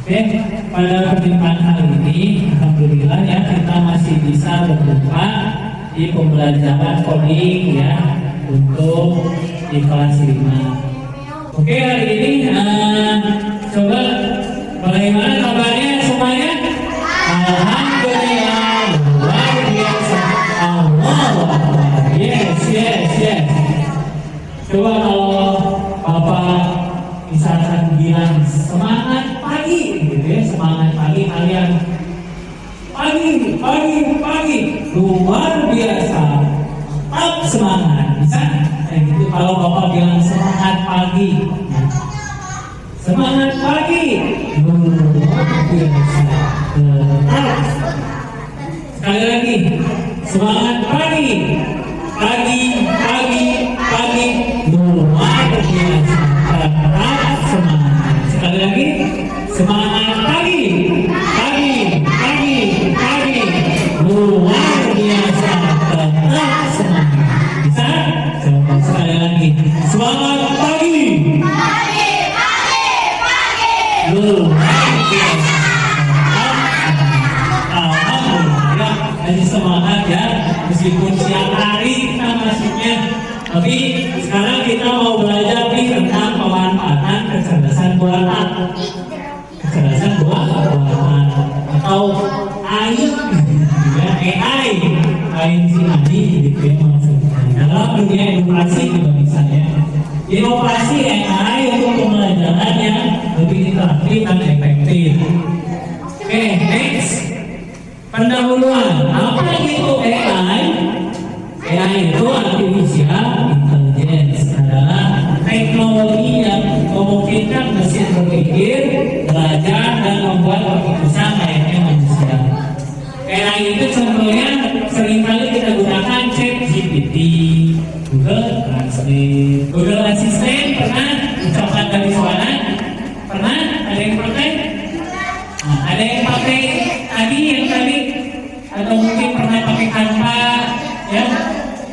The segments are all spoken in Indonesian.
Oke, pada perjumpaan kali ini, alhamdulillah ya kita masih bisa berjumpa di pembelajaran coding ya untuk di kelas 5. Oke, hari ini coba bagaimana kabarnya semuanya? Alhamdulillah, luar biasa. Allah, yes. Coba kalau Bapak misalkan bilang semangat pagi, gitu ya, semangat pagi kalian. Pagi, luar biasa. Tetap semangat, bisa? Kayak gitu. Kalau Bapak bilang semangat pagi, semangat pagi, luar biasa. Tetap. Sekali lagi, semangat pagi, luar biasa. Tetap semangat. Sekali lagi, semangat pagi, luar biasa. Tetap semangat. Bisa? Coba sekali lagi, semangat pagi, luar biasa. Alhamdulillah, jadi semangat ya. Meskipun siang hari kita masuknya, tapi sekarang kita mau belajar nih tentang pemanfaatan kecerdasan buatan. Kecerdasan buatan atau AI, ya, AI gitu ya maksudnya. Dalam dunia edukasi juga misalnya, inovasi AI untuk pembelajaran yang lebih interaktif dan efektif. Oke, next. Pendahuluan, apa itu AI? AI itu artificial intelligence, adalah teknologi yang memungkinkan mesin berpikir, belajar, dan membuat keputusan layaknya manusia. AI itu contohnya seringkali kita gunakan ChatGPT, Google Translate, Google Assistant. Pernah ucapkan dari suara? Pernah? Ada yang pakai? Nah, ada yang pakai tadi atau mungkin pernah pakai Canva, ya?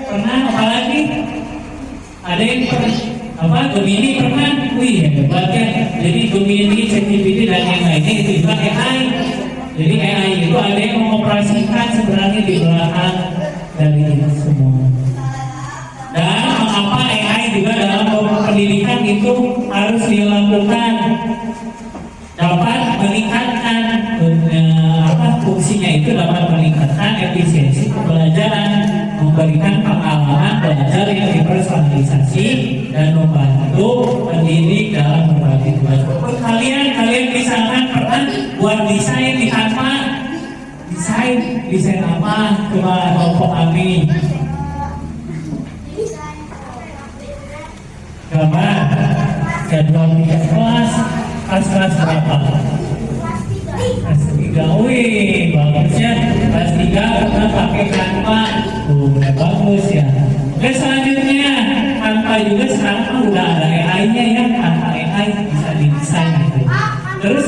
Pernah? Apalagi? Ada yang pernah Gemini pernah? Wih, hebat ya. Jadi Gemini, ChatGPT dan yang lainnya itu juga AI. Jadi AI itu ada yang mengoperasikan sebenarnya di belakang dari itu semua. Dan mengapa AI juga dalam pendidikan itu harus dilakukan? Dapat meningkatkan fungsinya itu dapat meningkatkan efisiensi pembelajaran, memberikan pengalaman belajar yang dipersonalisasi dan membantu pendidik dalam berbagi tugas. Kalian misalkan pernah buat desain di Canva? Desain apa? Coba kelompok kami. Gambar jadwal tiga kelas berapa? Kelas 3, wih bagus ya. Kelas 3 pernah pakai Canva, udah bagus ya. Oke, selanjutnya Canva juga sekarang udah ada AI-nya ya. Canva AI bisa didesain gitu. Terus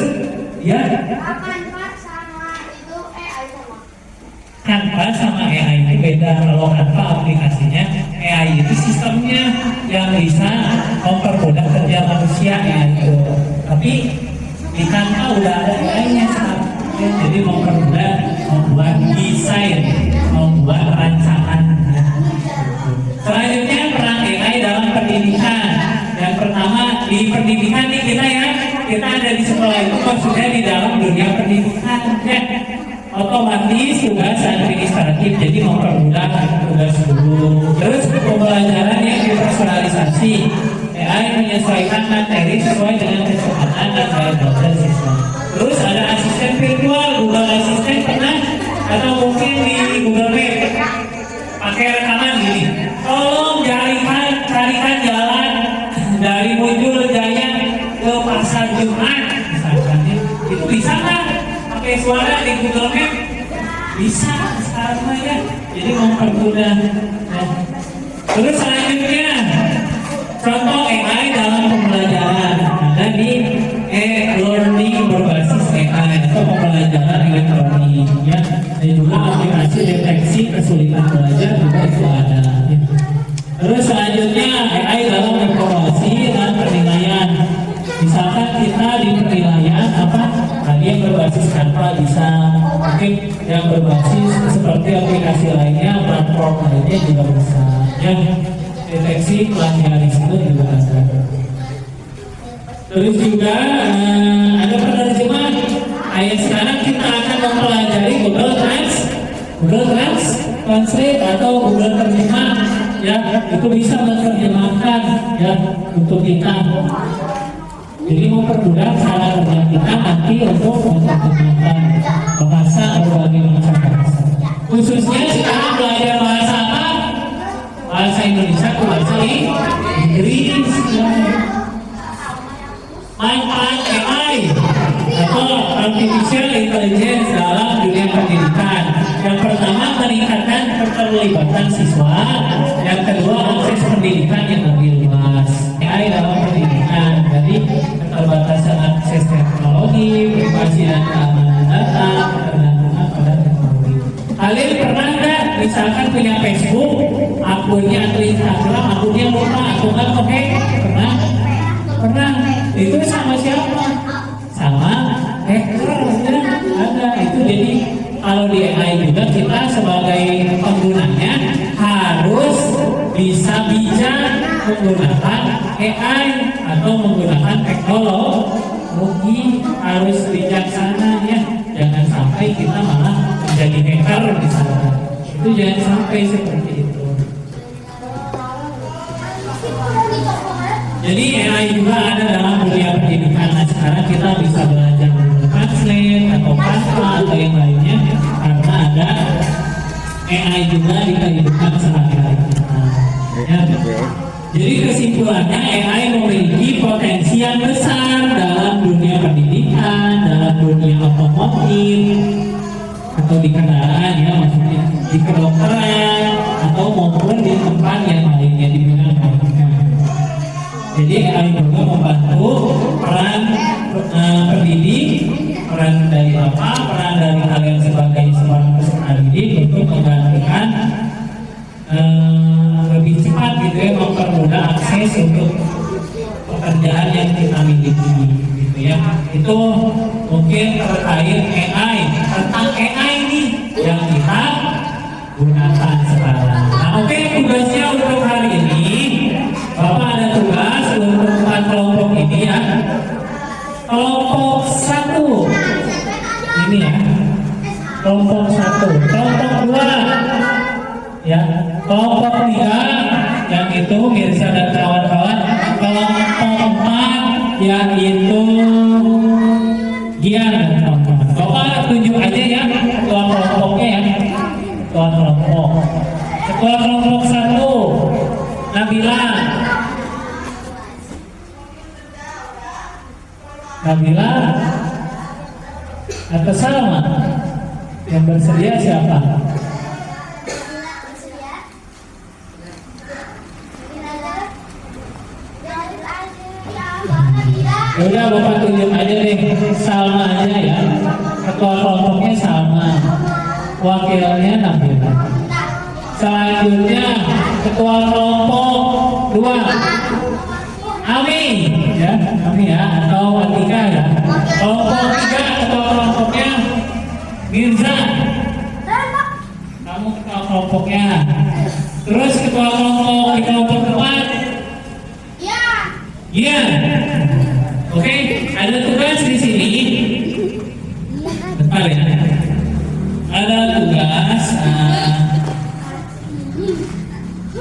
ya, Canva sama AI ini beda. Kalau Canva aplikasinya, AI itu sistemnya yang bisa mempermudah kerja manusia ya itu. Tapi di Canva udah ada AI-nya sekarang. Jadi mempermudah membuat desain, membuat rancangan. Selanjutnya peran AI dalam pendidikan. Yang pertama di pendidikan nih kita ada di sekolah itu maksudnya di dalam dunia pendidikan ya. Otomatis tugas administratif, jadi mempermudah tugas guru. Terus pembelajaran yang dipersonalisasi, AI menyesuaikan materi sesuai dengan kecepatan dan gaya belajar siswa. Terus ada asisten virtual, Google Assistant pernah? Atau mungkin di Google Map pakai rekaman gini, tolong carikan jalan dari Muncul Jaya ke Pasar Jumat misalkan, itu bisa nggak pakai suara di Google Map? Bisa sekarang ya, jadi mempermudah. Terus selanjutnya contoh AI dalam pembelajaran ada di e-learning berbasis AI atau pembelajaran elektronik ya, dan juga aplikasi deteksi kesulitan belajar juga itu ada ya. Terus selanjutnya AI dalam evaluasi dan penilaian. Misalkan kita di penilaian berbasis Canva bisa, mungkin yang berbasis seperti aplikasi lainnya, platform lainnya juga bisa. Ya, deteksi plagiarisme juga ada. Terus juga ada penerjemah. Sekarang kita akan mempelajari Google Translate atau Google Terjemah. Ya, itu bisa menerjemahkan ya untuk kita. Jadi mempermudah cara kerja kita nanti untuk menerjemahkan bahasa berbagai macam bahasa. Khususnya sekarang belajar bahasa apa? Bahasa Indonesia ke bahasa Inggris. Manfaat AI atau artificial intelligence dalam dunia pendidikan. Yang pertama, meningkatkan keterlibatan siswa. Yang kedua, akses pendidikan yang lebih luas. AI dalam pendidikan, jadi keterbatasan akses teknologi, privasi dan keamanan data, ketergantungan pada teknologi. Kalian pernah nggak misalkan punya Facebook, akunnya atau Instagram, akunnya lupa, akunnya oke? Pernah? Itu sama siapa? Sama hacker, ya ada. Itu jadi kalau di AI juga kita sebagai penggunanya harus bisa bijak menggunakan AI atau menggunakan teknologi, harus bijaksana ya. Jangan sampai kita malah menjadi hacker misalnya. Itu jangan sampai seperti itu. Jadi AI juga ada dalam dunia pendidikan. Nah, sekarang kita bisa belajar Google Translate atau Canva atau yang lainnya karena ada AI juga di kehidupan sehari-hari kita. Ya. Jadi kesimpulannya AI memiliki potensi yang besar dalam dunia pendidikan, dalam dunia otomotif atau di kendaraan ya, maksudnya di kedokteran atau maupun di tempat yang lainnya di bidang pendidikan. Jadi AI juga membantu peran pendidik, peran dari bapak, peran dari kalian sebagai seorang peserta didik untuk menggantikan lebih cepat gitu ya, mempermudah akses untuk pekerjaan yang kita miliki gitu ya. Itu mungkin terkait AI, tentang AI nih yang kita gunakan sekarang. Nah, oke, tugasnya untuk hari ini Bapak ada tugas untuk kelompok ini ya. Kelompok 1 ini ya, kelompok 1, kelompok 2 ya, kelompok 3 yang itu Mirsa dan kawan-kawan, kelompok 4 yaitu Gian dan kawan-kawan. Bapak tunjuk aja ya ketua kelompoknya ya, ketua kelompok. Ketua kelompok 1 Nabila atau Salma? Yang bersedia siapa? Ya udah Bapak tunjuk aja deh, Salma aja ya. Ketua kelompoknya Salma, wakilnya Nabila. Selanjutnya ketua kelompok 2 Ami ya, Ami ya, atau Atika ya. Kelompok 3 ketua kelompoknya Mirza. Kamu ketua kelompoknya. Terus ketua kelompok di kelompok 4 Iya. Oke, ada tugas di sini. Bentar ya. Ada tugas.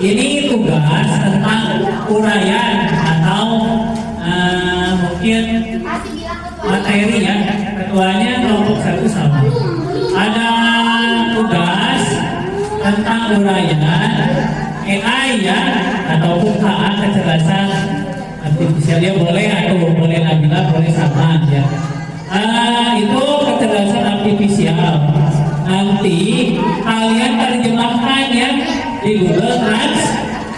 Ini tugas tentang uraian atau mungkin materi ya. Ketuanya kelompok 1 sama. Ada tugas tentang uraian AI ya, ataupun kecerdasan artifisial ya, boleh atau boleh Nabila, boleh sama ya. Itu kecerdasan artifisial. Nanti kalian terjemahkan ya di Google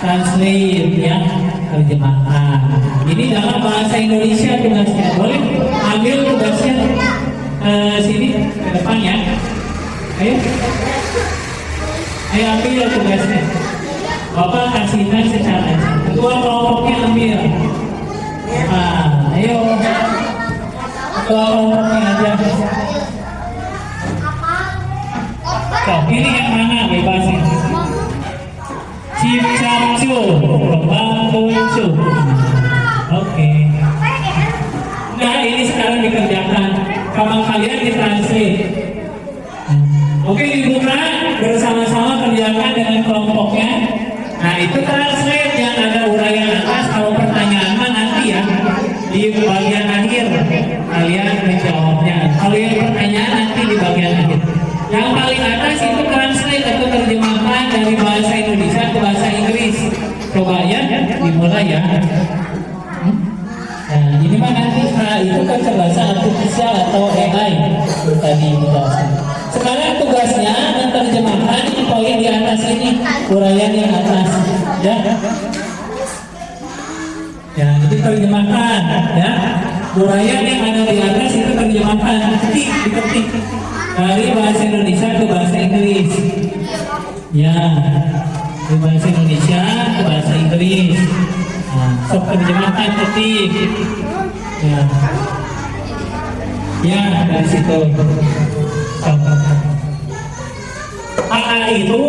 Translate ya, terjemahkan. Ini dalam bahasa Indonesia tugasnya. Boleh ambil tugasnya sini ke depan ya. Ayo ambil tugasnya. Bapak kasihkan secara ketua kelompoknya ambil. Ayo ketua kelompoknya aja. pilih yang mana bebasin. Cip cap cu, bangku. Oke. Nah ini sekarang dikerjakan. Kamu kalian ditranslate. Oke dibuka bersama-sama kerjakan dengan kelompoknya. Nah itu translate yang ada uraian atas. Kalau pertanyaan mah nanti ya di bagian akhir kalian menjawabnya. Kalau yang pertanyaan nanti di bagian akhir. Yang paling atas itu translate atau terjemahkan dari bahasa Indonesia ke bahasa Inggris. Coba ya dimulai ya. Nah ini mah nanti itu kecerdasan artifisial atau AI tadi dijelaskan. Sekarang tugasnya menerjemahkan ini poin di atas ini, uraian yang atas, ya. Ya, itu terjemahkan, ya. Uraian yang ada di atas itu terjemahkan, diketik dari bahasa Indonesia ke bahasa Inggris. Ya, dari bahasa Indonesia ke bahasa Inggris. Nah, sok terjemahkan ketik. Ya, ya dari situ. KA itu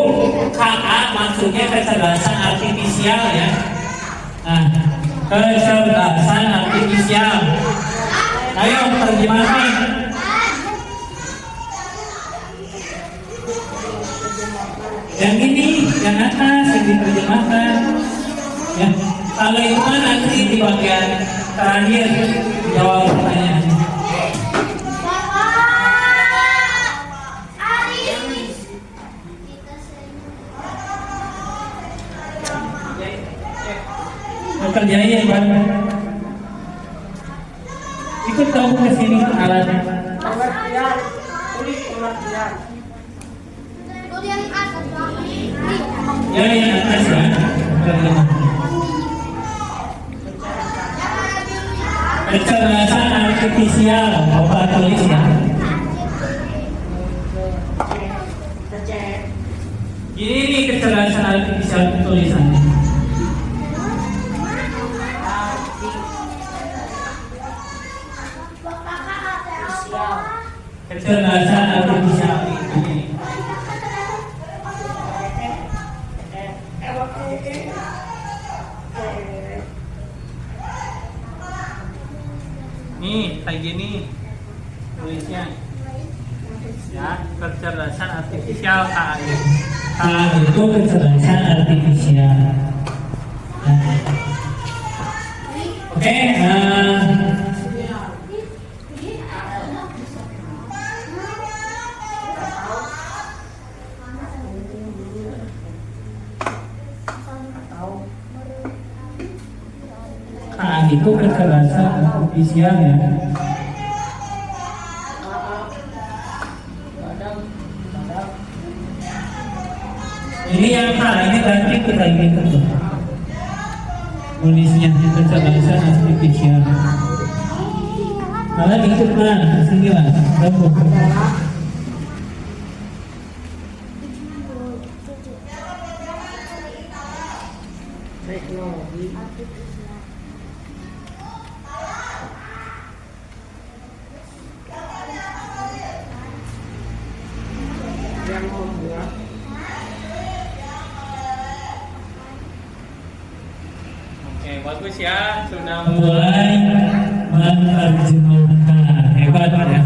KA maksudnya kecerdasan artifisial ya. Nah, kecerdasan artifisial. Ayo terjemahkan. Yang ini, yang atas yang diterjemahkan. Ya, kalau itu nanti di bagian terakhir jawab pertanyaan. Kerjain ya Bang. Ikut kamu ke sini alatnya. Pengertian, tulis pengertian. Ya yang atas ya. Kecerdasan artifisial, Bapak tulis ya. Ini nih kecerdasan artifisial tulisannya. Kecerdasan artifisial ini. Nih kayak gini tulisnya ya, kecerdasan artifisial KAI. KAI itu kecerdasan artifisial. Oke, itu kecerdasan artifisial ya. Ini yang ini ganti ke lagi itu. Tulisnya kecerdasan artifisial. Malah ikut lah, sini lah, kamu. Teknologi. Yang membuat bagus ya, sudah mulai menerjemahkan. Hebat ya.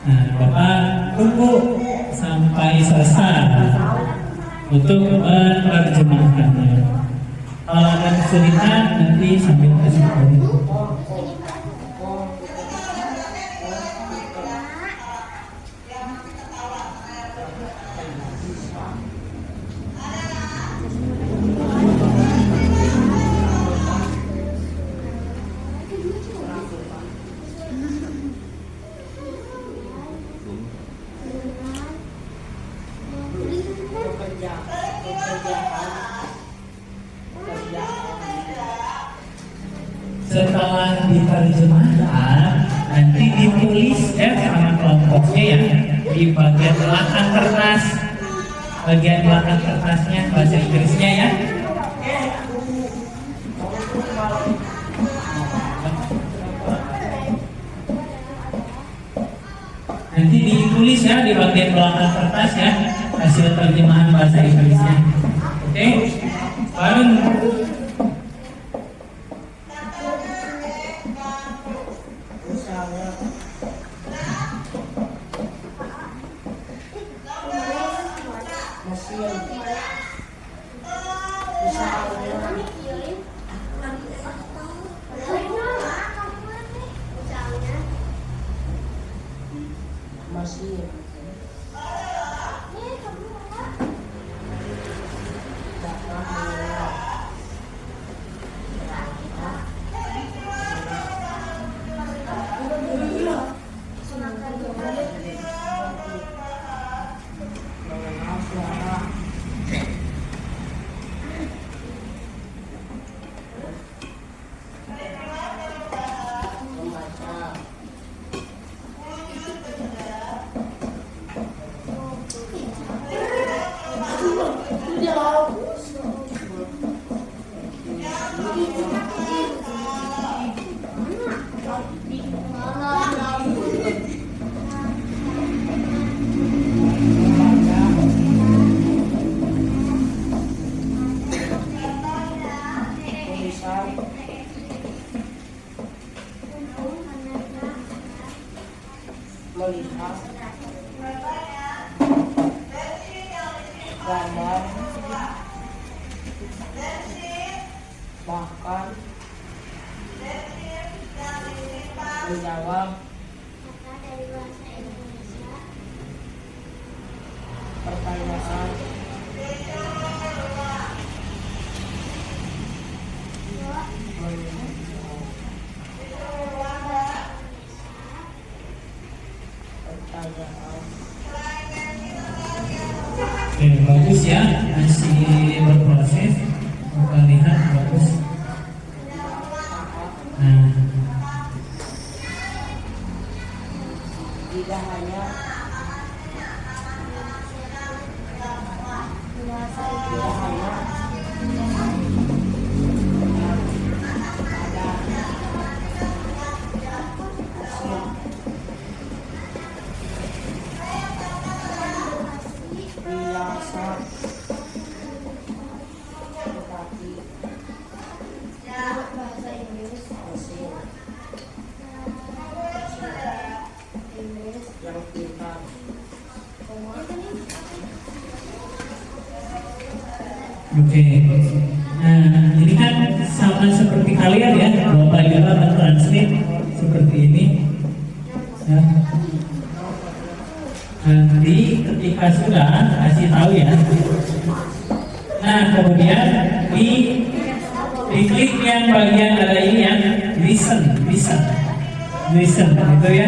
Nah, Bapak tunggu sampai selesai untuk menerjemahkannya. Kalau ada kesulitan nanti sambil kasih tahu. Setelah diterjemahkan nanti ditulis ya sama kelompoknya ya di bagian belakang kertas, bagian belakang kertasnya bahasa Inggrisnya ya. Nanti ditulis ya di bagian belakang kertas ya hasil terjemahan bahasa Inggrisnya. Oke, bareng. Misalnya mesin. Mesin. Mengenal suara. Membaca. Tulisan. Melihat. Gambar. Bahkan menjawab pertanyaan. Pertanyaan. Oke, bagus ya, masih berproses. Kita lihat bagus. Nah, Tidak hanya biasa, tetapi mesin yang pintar. oke. Nah, ini kan sama seperti kalian ya, Bapak juga mentranslate seperti ini. Ya. Nanti ketika sudah kasih tahu ya. Nah, kemudian diklik yang bagian ada ini ya, listen itu ya.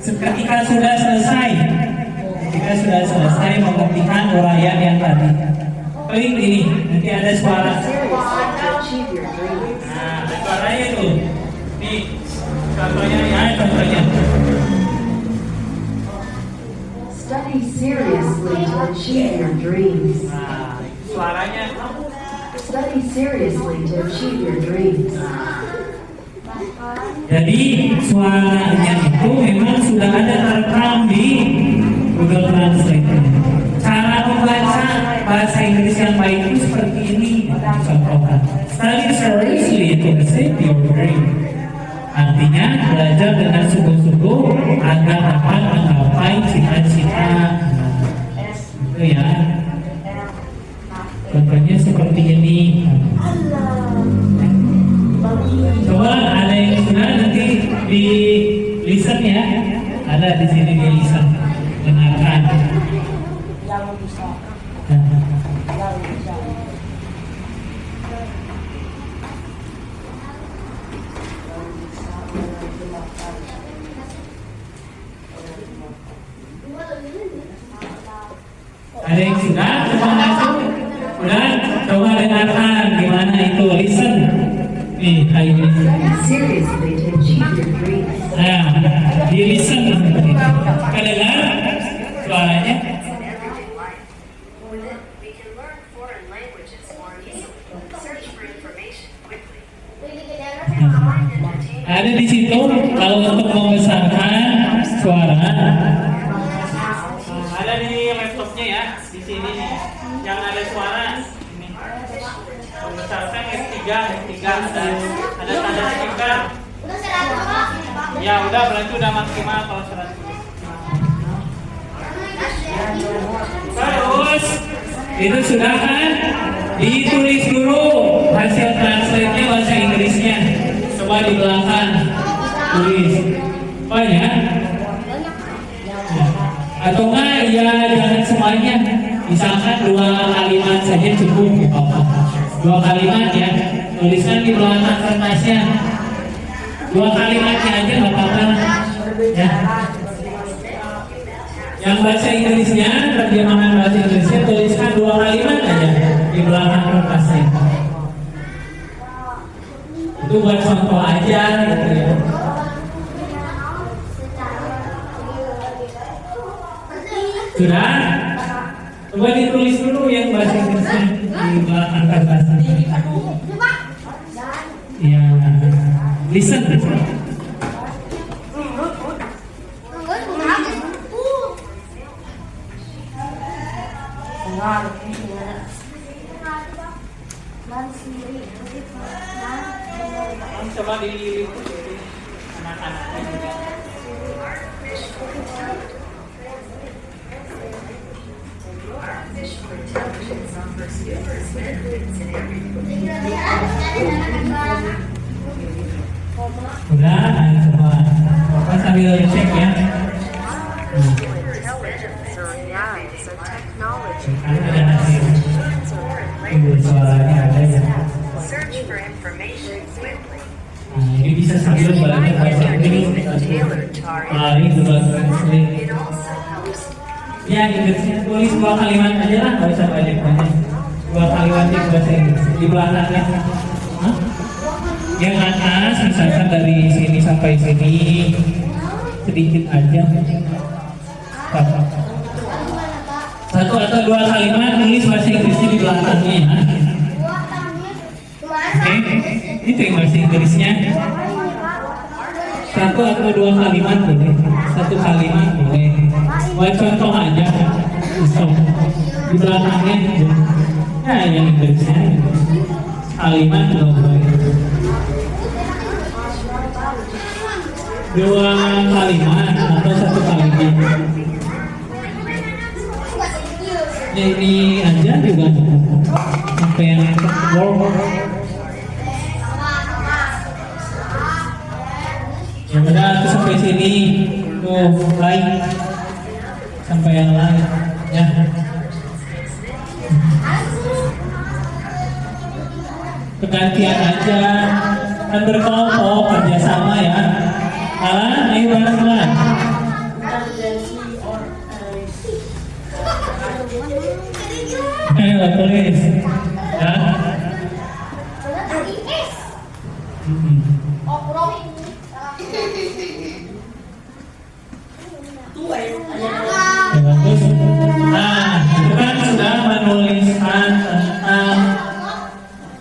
Ketika sudah selesai menghentikan uraian yang tadi, klik ini, nanti ada suara. Nah, ada suaranya tuh. Nih, contohnya. Study seriously to achieve your dreams. Nah, suaranya. Study seriously to achieve your dreams. Jadi suaranya itu memang sudah ada terekam di Google Translate. Cara membaca bahasa Inggris yang baik itu seperti ini. Contohkan. Study seriously to achieve your dream. Artinya belajar dengan sungguh-sungguh agar dapat menggapai cita-cita. Itu ya. Contohnya seperti ini. Coba ada yang sudah nanti di listen ya. Ada di sini di listen. Dengarkan. Yang bisa. Yang bisa. Ada yang sudah? Coba masuk. Sudah? Coba dengarkan gimana itu. Listen. Nih, kayak ini. Seriously to achieve your dreams. Nah, di listen seperti itu. Kedengar suaranya? Everyday life. With it, we can learn foreign languages more easily, search for information quickly, and find entertainment. Ada di situ kalau untuk membesarkan suara Ada di laptopnya ya, di sini nih. Yang ada suara. Ini. Misalkan F3 ada tanda speaker. Ya udah berarti udah maksimal kalau 100. Terus itu sudah kan ditulis dulu hasil translate-nya bahasa Inggrisnya. Coba di belakang tulis. Oh ya? Atau enggak ya jangan semuanya. Misalkan 2 kalimat saja cukup. 2 kalimat ya. Tuliskan di belakang kertasnya. 2 kalimatnya aja nggak apa-apa. Ya. Yang bahasa Inggrisnya, terjemahan bahasa Inggrisnya tuliskan 2 kalimat aja di belakang kertasnya. Itu buat contoh aja gitu ya. Sudah? Coba ditulis dulu yang bahasa Inggrisnya di belakang kertasnya. Ya, listen. Coba dilihat anak-anaknya juga. Artificial intelligence offers numerous benefits in every Udah, coba Bapak sambil cek ya. intelligence or guides or technology. Ada hasil. Tunggu suaranya ada ya. Search for information quickly. Nah, ini bisa sambil belajar bahasa Inggris. Tailored to our Lari ke bahasa Inggris. It also helps Ya, Inggrisnya tulis 2 kalimat aja lah, nggak usah banyak-banyak. 2 kalimat di bahasa Inggris di belakangnya. Hah? Yang atas misalkan dari sini sampai sini sedikit aja. Satu atau 2 kalimat tulis bahasa Inggrisnya di belakangnya ya. Oke, itu yang bahasa Inggrisnya. 1 atau 2 kalimat boleh, 1 kalimat boleh. Buat contoh aja, di belakangnya. Ya, yang Inggrisnya kalimat boleh. 2 kalimat atau 1 kalimat. Ini aja juga sampai yang work. Yang udah tuh sampai sini tuh like sampai yang lain ya. Kegantian aja kan berkelompok kerjasama ya. Ayo bareng-bareng. Ayo tulis ya. Ya, bagus. Nah, itu kan sudah menuliskan tentang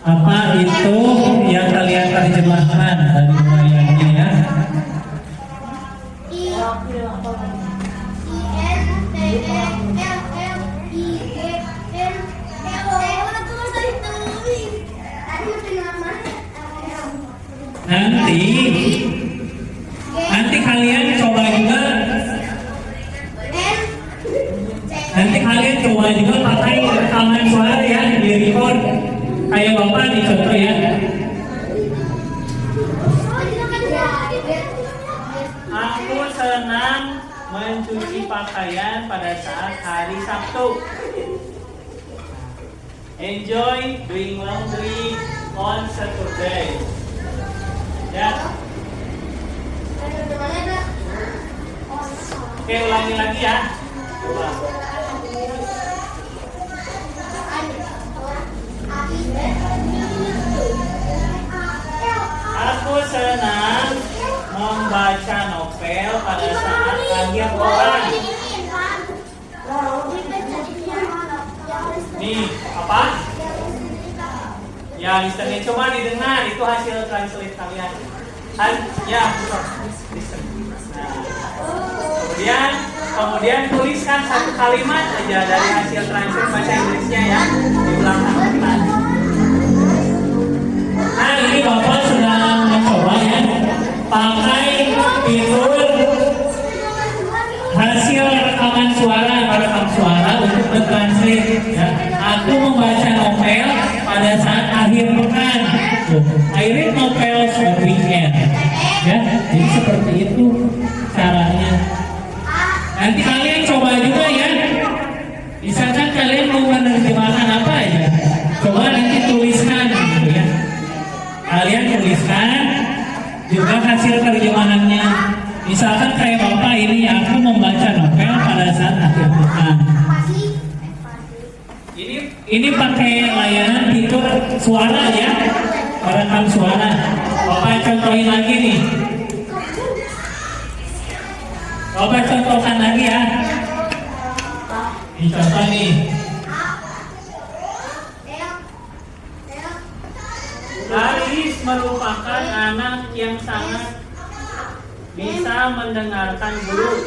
apa itu yang kalian terjemahkan dari mulainya ya. Nanti kalian coba juga. Nanti kalian coba juga pakai rekaman suara ya di record. Kayak Bapak nih contoh ya. Aku senang mencuci pakaian pada saat hari Sabtu. Enjoy doing laundry on Saturday. Ya. Oke, ulangi lagi ya. Coba. Aku senang membaca novel pada saat akhir pekan. Nih, apa? Ya, listennya coba didengar, itu hasil translate kalian. Ya, listen. Nah, Kemudian tuliskan satu kalimat aja dari hasil transfer bahasa Inggrisnya ya di belakang kertas. Nah, ini Bapak sedang mencoba ya pakai fitur hasil rekaman suara untuk mentranslate ya. Aku membaca novel pada saat akhir pekan. I read novels on weekend. Ya, jadi seperti itu caranya. Nanti kalian coba juga ya. Misalkan kalian mau menerjemahkan apa ya, coba nanti tuliskan gitu ya. Kalian tuliskan juga hasil terjemahannya. Misalkan kayak Bapak ini, aku membaca novel pada saat akhir pekan. Ini pakai layanan fitur suara ya, perekam suara. Bapak contohin lagi nih. Bapak contohkan lagi ya. Ini contoh nih. Aris merupakan anak yang sangat bisa mendengarkan guru.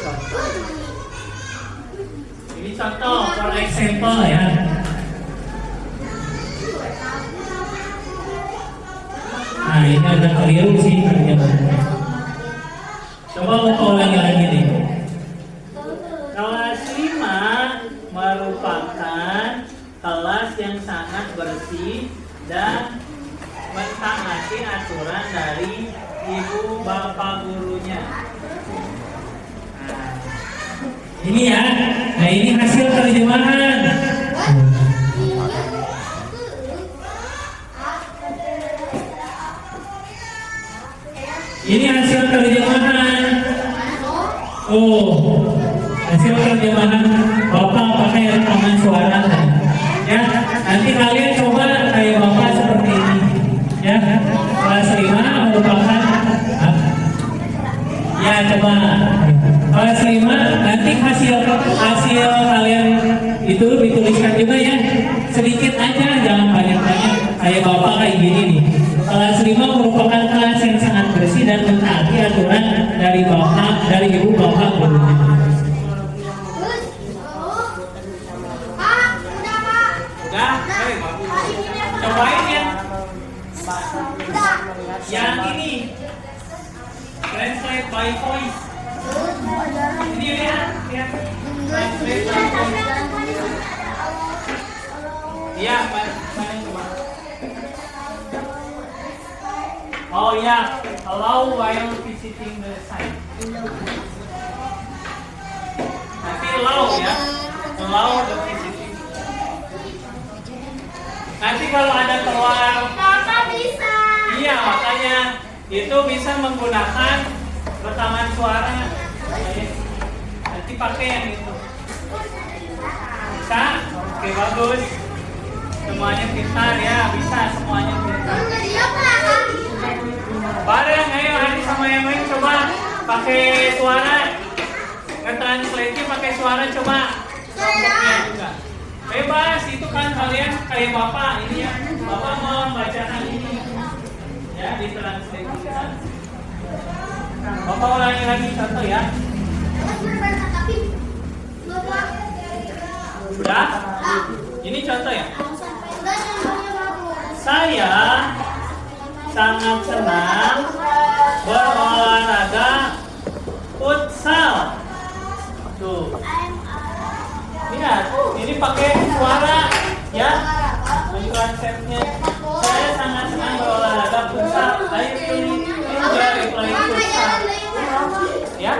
Ini contoh, for example ya. Nah, ini agak keliru sih terjemahannya. Coba mau ulangi lagi nih. Kelas 5 merupakan kelas yang sangat bersih dan mentaati aturan dari ibu bapak gurunya. Nah, ini ya. Nah, ini hasil terjemahan. Ini hasil terjemahan. Oh, hasil terjemahan Bapak pakai rekaman suara. Ya, nanti kalian coba kayak Bapak seperti ini. Ya, kelas 5 merupakan ya coba kelas 5 nanti hasil kalian itu dituliskan juga ya, sedikit aja, jangan banyak-banyak. Kayak Bapak kayak gini nih. Kelas 5 merupakan kelas yang sangat bersih dan mentaati aturan dari ibu bapak gurunya. Udah, cobain ya. Yang ini translate by voice. Ini lihat. Translate by voice. Iya, mana coba. Oh ya, allow while visiting the site. Nanti allow ya, allow the visiting. Nanti kalau ada keluar, bisa. iya makanya itu bisa menggunakan rekaman suara. Nanti pakai yang itu. Bisa? Oke, bagus. Semuanya pintar ya, bisa semuanya pintar. Bareng, ayo Adi sama yang lain coba pakai suara, nge-translate pakai suara coba. Kelompoknya juga bebas, itu kan kalian kayak Bapak ini ya, Bapak mau bacakan ini ya, ditranslate kan. Bapak ulangi lagi contoh ya. Sudah? Ini contoh ya. Saya sangat senang berolahraga futsal. Tuh. Lihat, ini pakai suara ya. Konsepnya. Saya sangat senang berolahraga futsal. Ayo enjoy playing futsal. Ya.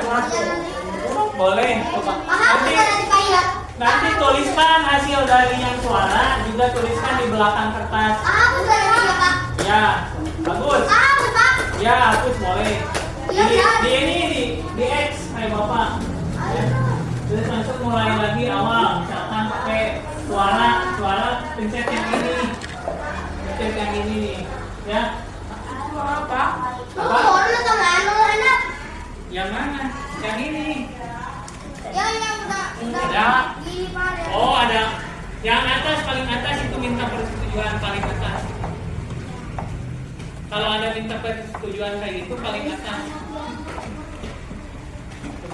Boleh. Coba. Nanti tuliskan hasil dari yang suara, juga tuliskan di belakang kertas. Ya, bagus. Ya, hapus boleh. Di ini di X kayak Bapak. Ya. Terus langsung mulai lagi awal, misalkan pakai suara pencet yang ini. Pencet yang ini nih, ya. Apa? Yang mana? Yang ini. Ya. Oh, ada. Yang atas, paling atas itu minta persetujuan paling atas. Kalau ada minta persetujuan kayak gitu paling atas.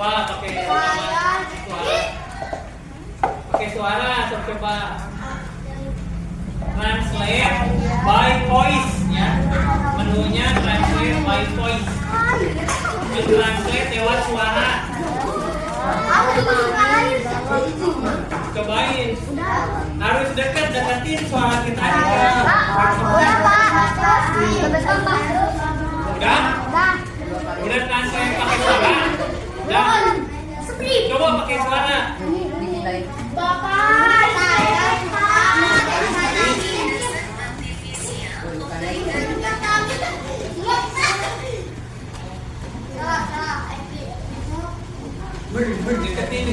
Coba pakai suara. Pakai suara, coba translate by voice ya. Menunya translate by voice. Translate lewat suara. Cobain. Harus deketin suara kita juga. Udah? Udah translate pakai suara? Udah? Coba pakai suara. Deketin.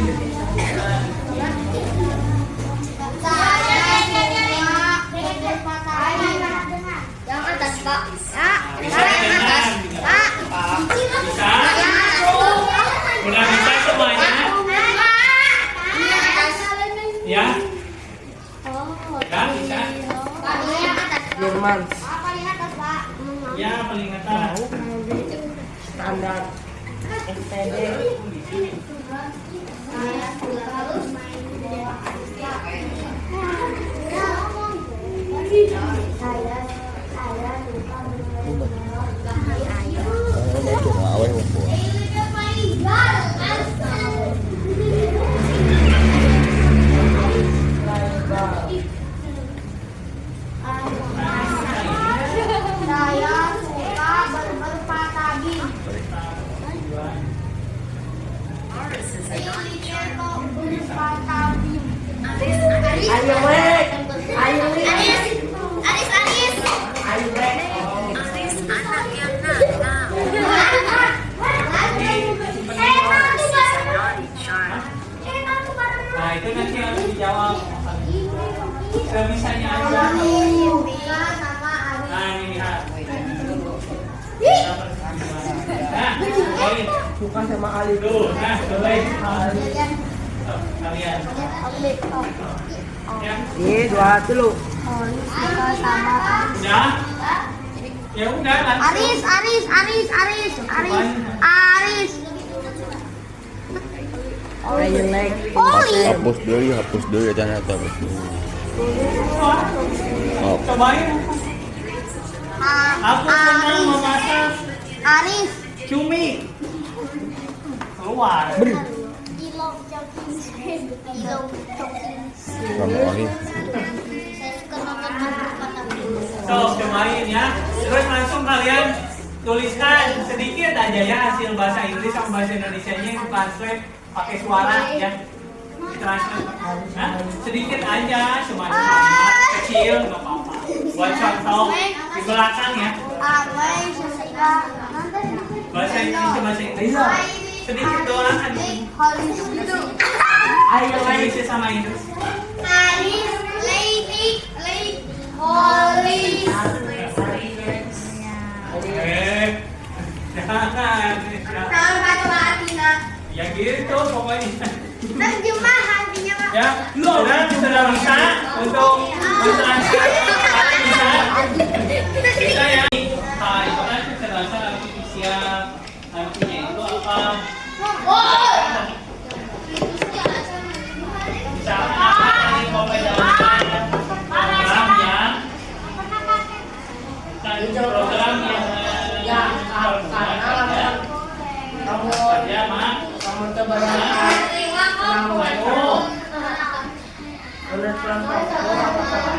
Yang atas, Pak. Bisa dengar. Bisa? Udah bisa semuanya? Ya? Ya, bisa? Jerman. Ya, paling atas. Standar. STD. Saya suka berpatagi. Ours is a non-germ. Berpatagi. Ayo wek. Ayo wek. Aris. Ayo wek. Aris anak yang nakal. Naughty child. Nah, itu nanti harus dijawab. Sebisanya aja. Nah, ini lihat. Nah, poin. Bukan sama Ali. Tuh, nah, cobain. Kalian. Ya. Ini dua dulu. Udah? Ya udah, langsung. Aris. Ayo wek. hapus dulu ya jangan hapus dulu. Oh. Cobain. Aku senang memasak Aris. cumi. Keluar. Sama Oli. So, cobain ya. Terus langsung kalian tuliskan sedikit aja ya hasil bahasa Inggris sama bahasa Indonesianya yang translate pakai suara ya. Translate. Nah, sedikit aja, cuma kalimat kecil nggak apa-apa. Buat contoh di belakang ya. Bahasa Indonesia bahasa Inggris. Sedikit doang kan. Ayo wek. Indonesia sama Inggris. Jangan. Ya gitu pokoknya. Ya, sudah bisa untuk mentranslate bisa. Bisa ya. Nah, itu kan kecerdasan artifisial. Artinya itu apa? Misalkan apa tadi mau menjalankan program yang Kamu ya mak. kamu kebanyakan. Kamu menurut kelompok apa kata?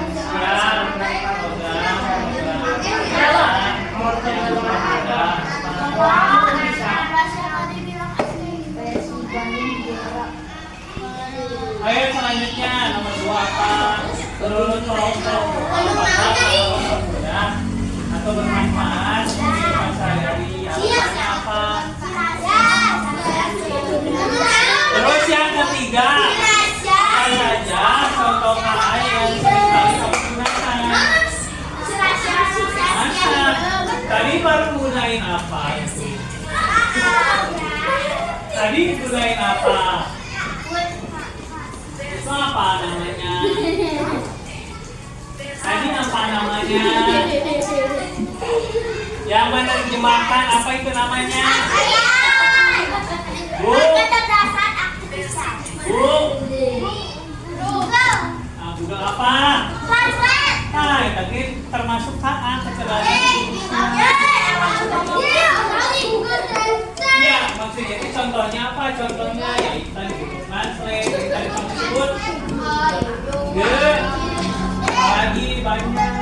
Ayo selanjutnya nomor 2 apa? Menurut kelompok mudah atau bermanfaat untuk sehari-hari alasannya apa? Terus yang ketiga, apa saja contoh kata yang seringkali kamu gunakan? Masa? Tadi baru gunain apa? Tadi gunain apa? Itu apa namanya? Tadi apa namanya? Yang menerjemahkan apa itu namanya? Bu. maksudnya itu contohnya apa? Contohnya ya itu tadi Google Translate, yang tadi kamu sebut. Good. Lagi banyak.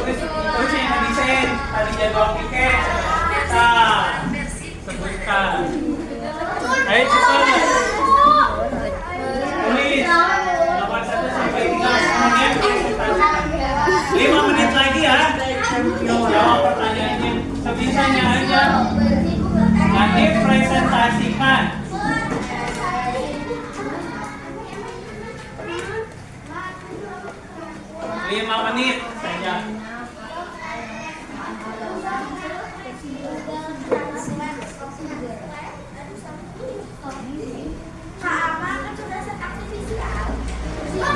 Terus yang desain tadi jadwal piket kita sebutkan. Ayo cepat. Tulis 81 sampai 3 menit presentasikan. 5 menit lagi ya. Jawab pertanyaannya sebisanya aja. Nanti presentasikan. 5 menit saja.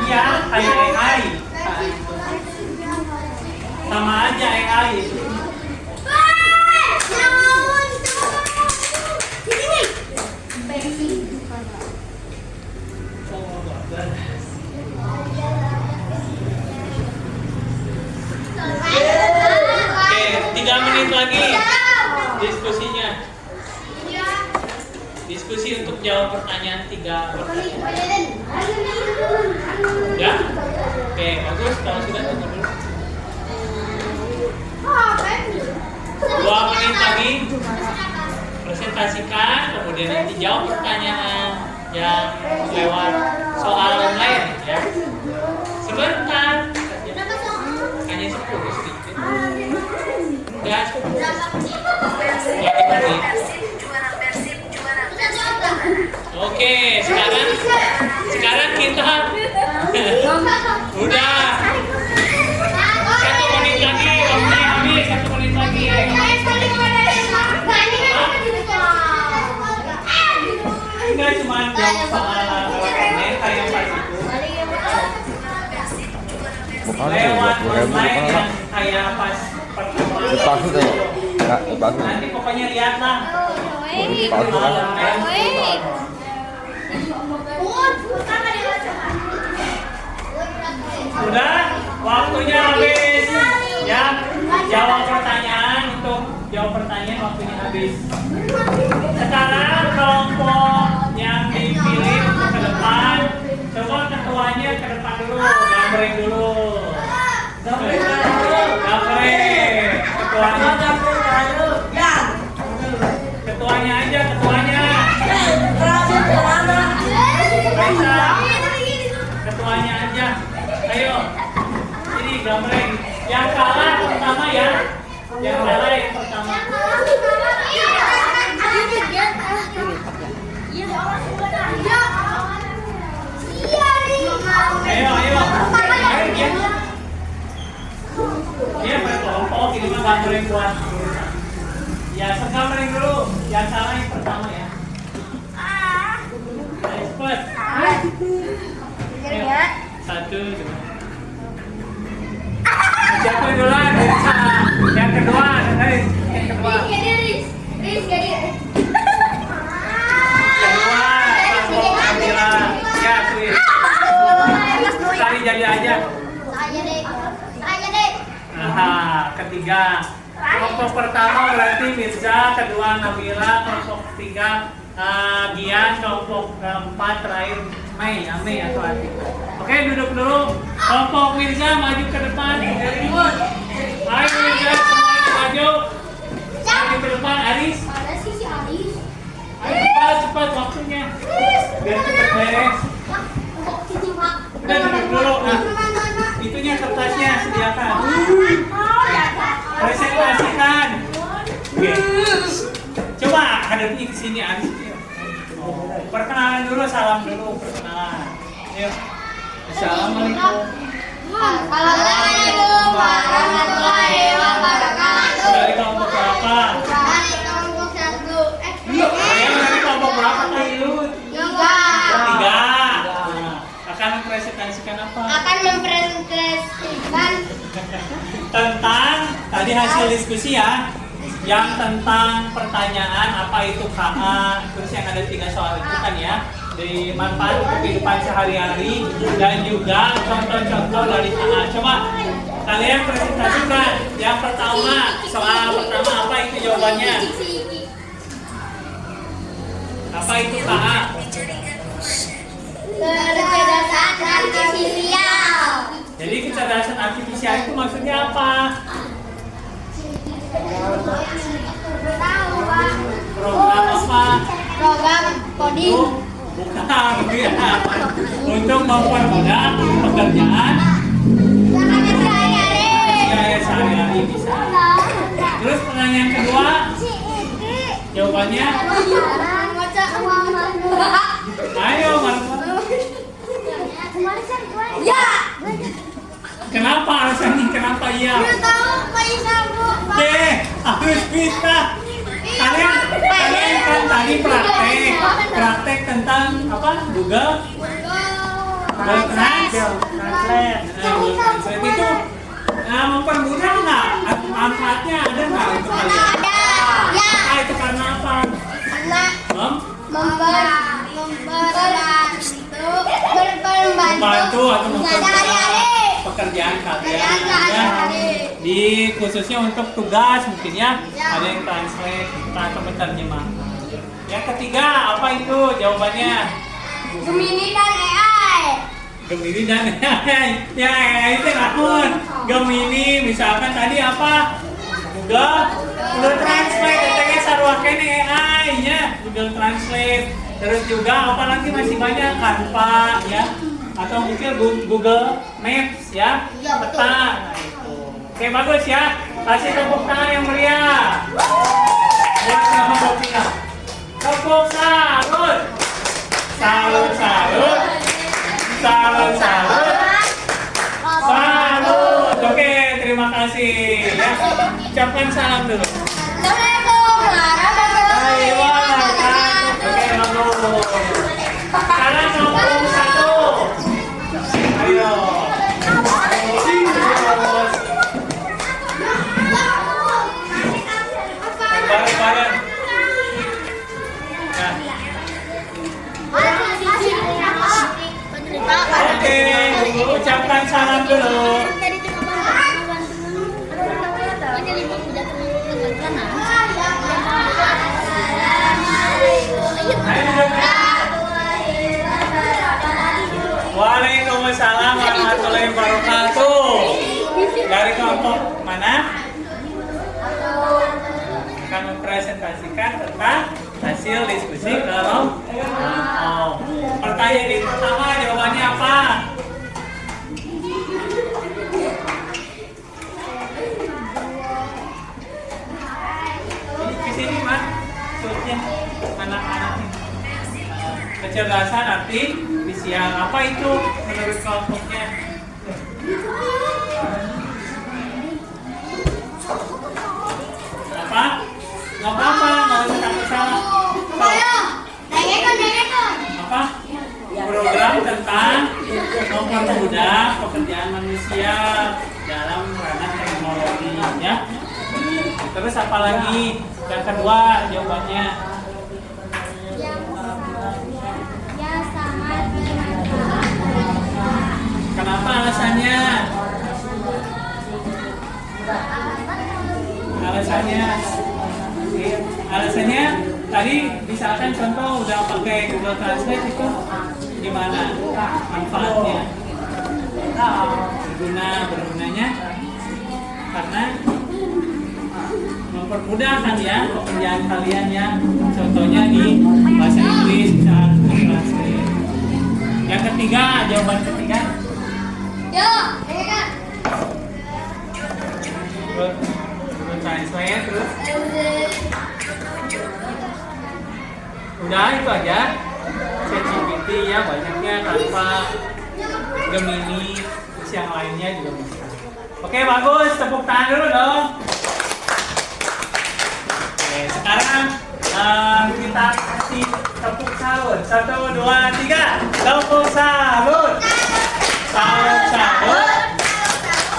Iya, kayak AI. Sama aja AI. Oke, 3 menit lagi diskusinya. Diskusi untuk jawab pertanyaan 3 pertanyaan. Ya? Oke, bagus. Kalau sudah tunggu dulu. 2 menit lagi. Presentasikan, kemudian nanti jawab pertanyaan yang lewat soal online ya. Sebentar. Hanya 10 sedikit. Enggak 10. Ya, oke, sekarang kita udah 1 menit lagi, waktunya habis 1 menit lagi. Enggak cuma jawab soal online kayak pas itu. Lewat online yang kayak pas pertama. Dipasung tadi. Enggak, dipasung. Nanti pokoknya lihatlah. Dipasung kan? Sudah, waktunya habis. Ya, jawab pertanyaan untuk jawab pertanyaan waktunya habis. Sekarang kelompok yang dipilih untuk ke depan, coba ketuanya ke depan dulu, gambreng dulu. Gambreng. Ketuanya aja, ketuanya. Ketuanya aja. Ayo. Ini gambreng. Yang kalah pertama ya. Yang kalah yang pertama. Ayo. Dia berkelompok, ini mah gambreng buat. Ya, segambreng dulu. Yang salah yang pertama ya. Ayo, cepet. Ayo. 1, 2. Jatuh duluan. Yang kedua, yang kedua. Ya, Sri. Sekali jadi aja. Nah, ketiga. Kelompok pertama berarti Mirza, kedua Nabila, kelompok ketiga Gian, kelompok keempat terakhir Mei atau Ati. Oke, duduk dulu. Kelompok Mirza maju ke depan. Ayo Mirza, semuanya maju. Maju ke depan, Aris. Ayo cepat waktunya. Biar cepat beres. Udah duduk dulu. Nah, itunya kertasnya sediakan. Presentasikan. Oke. Coba hadapi ke sini Aris. Perkenalan dulu, salam dulu, perkenalan. Ayo. Assalamualaikum. Assalamualaikum warahmatullahi wabarakatuh. Dari kelompok berapa? Dari kelompok 1. Ayo dari kelompok berapa Tayu? 3. 3. Nah, akan mempresentasikan apa? Akan mempresentasikan Tentang tadi hasil diskusi ya. Yang tentang pertanyaan apa itu KA, terus yang ada 3 soal itu kan ya, di manfaat untuk kehidupan sehari-hari dan juga contoh-contoh dari KA. Coba kalian presentasikan. Yang pertama, soal pertama apa itu jawabannya? Apa itu KA? Kecerdasan artifisial. Jadi kecerdasan artifisial itu maksudnya apa? Tahu, Pak. Program apa? Program coding. Bukan, ya. Untuk mempermudah pekerjaan sehari-hari bisa. Terus pertanyaan kedua, jawabannya? Ayo, Marco. Ya. Kenapa alasannya? Kenapa ya? Tahu Pak Isabu. Oke, harus bisa. Kalian kan tadi praktek tentang apa? Google Translate. Translate itu mempermudah nggak? Manfaatnya ada nggak untuk kalian? Ada. Ya. Apa itu karena apa? Karena Membantu atau sehari-hari. pekerjaan kalian ya. Sehari-hari. Di khususnya untuk tugas mungkin ya, ada yang translate atau menerjemah. Yang ketiga apa itu jawabannya? Gemini dan AI. Gemini dan AI. Ya AI itu akun Gemini misalkan tadi apa? Google Translate katanya sarwakan AI ya, Google Translate. Terus juga apalagi masih banyak Canva ya, atau mungkin Google Maps ya, peta. Nah, itu. Oke bagus ya, kasih tepuk tangan yang meriah. Buat nama Bopina. Tepuk salut. Salut. Oke, terima kasih ya. Ucapkan salam dulu. Hai, oke, bagus. Sekarang nomor 1. Ayo. Bareng-bareng. Oke, ucapkan salam dulu. Waalaikumsalam warahmatullahi wabarakatuh. Dari kelompok mana? Akan mempresentasikan tentang hasil diskusi kelompok. Pertanyaan yang pertama jawabannya apa? Di sini mas, surutnya anak-anak ini. Kecerdasan artifisial apa itu menurut kelompoknya? Apa? Nggak apa-apa, nggak usah takut salah. Apa? Program tentang mempermudah pekerjaan manusia dalam ranah teknologi ya. Terus apa lagi? Yang kedua jawabannya. Kenapa alasannya? Alasannya tadi misalkan contoh udah pakai Google Translate itu gimana manfaatnya? Bergunanya karena mempermudahkan ya pekerjaan kalian ya. Contohnya di bahasa Inggris bisa Google Translate. Yang ketiga, jawaban ketiga. Google Translate terus. Udah itu aja. ChatGPT ya banyaknya, Canva, Gemini, terus yang lainnya juga bisa. Oke bagus, tepuk tangan dulu dong. Oke sekarang kita kasih tepuk salut. 1, 2, 3. Tepuk salut.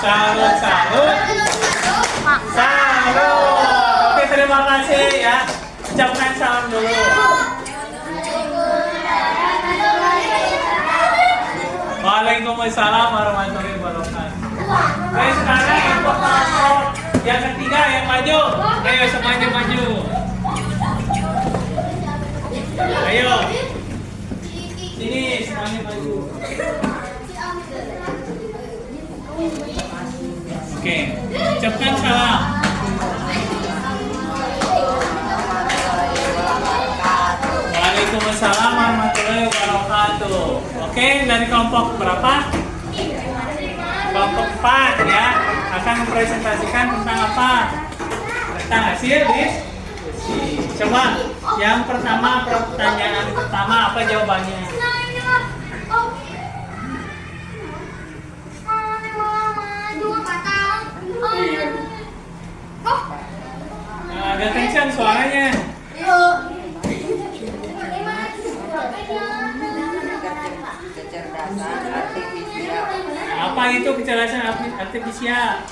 Salut. Oke terima kasih ya. Ucapkan salam dulu. Waalaikumsalam warahmatullahi wabarakatuh. Oke sekarang yang ketiga yang maju. Ayo semuanya maju. Oke, dari kelompok berapa? Kelompok 4 ya, akan mempresentasikan tentang apa? Tentang hasil diskusi. Coba yang pertama, pertanyaan pertama apa jawabannya? Agak kencang suaranya. Kecerdasan artifisial. Apa itu kecerdasan artifisial?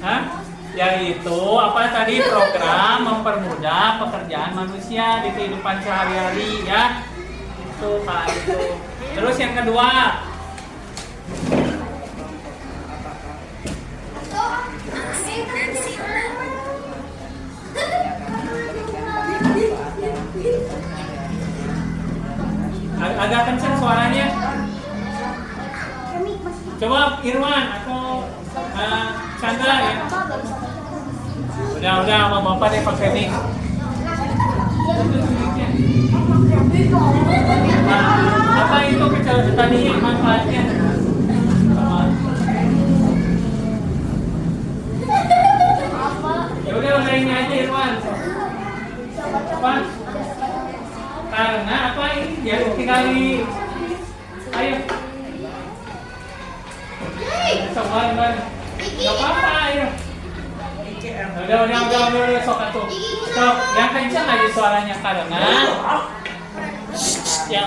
Hah? Yaitu apa tadi, program mempermudah pekerjaan manusia di kehidupan sehari-hari ya. Itu Pak itu. Terus yang kedua, agak kencang suaranya. Coba Irwan atau Chandra ya. Udah sama Bapak deh pakai mic. Nah, apa itu kecerdasan tadi manfaatnya? Ya udah ini aja Irwan. Apa? Karena apa ini? Ya tinggal di. Ayo. Coba Irwan. Gak apa-apa ayo. Udah sok atuh. Sok, yang kencang aja suaranya karena yang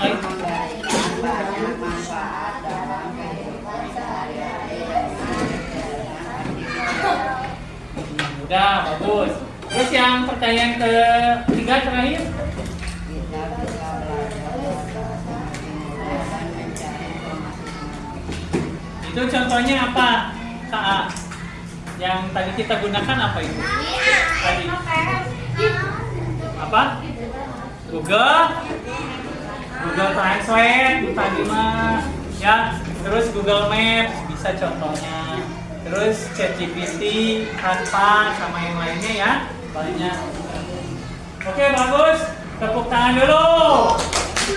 udah bagus. Terus yang pertanyaan ketiga terakhir. Itu contohnya apa? KA. Yang tadi kita gunakan apa itu? Tadi. Apa? Google Translate tadi mah ya. Terus Google Maps bisa contohnya. Terus ChatGPT, Canva sama yang lainnya ya. Banyak. Oke, bagus. Tepuk tangan dulu.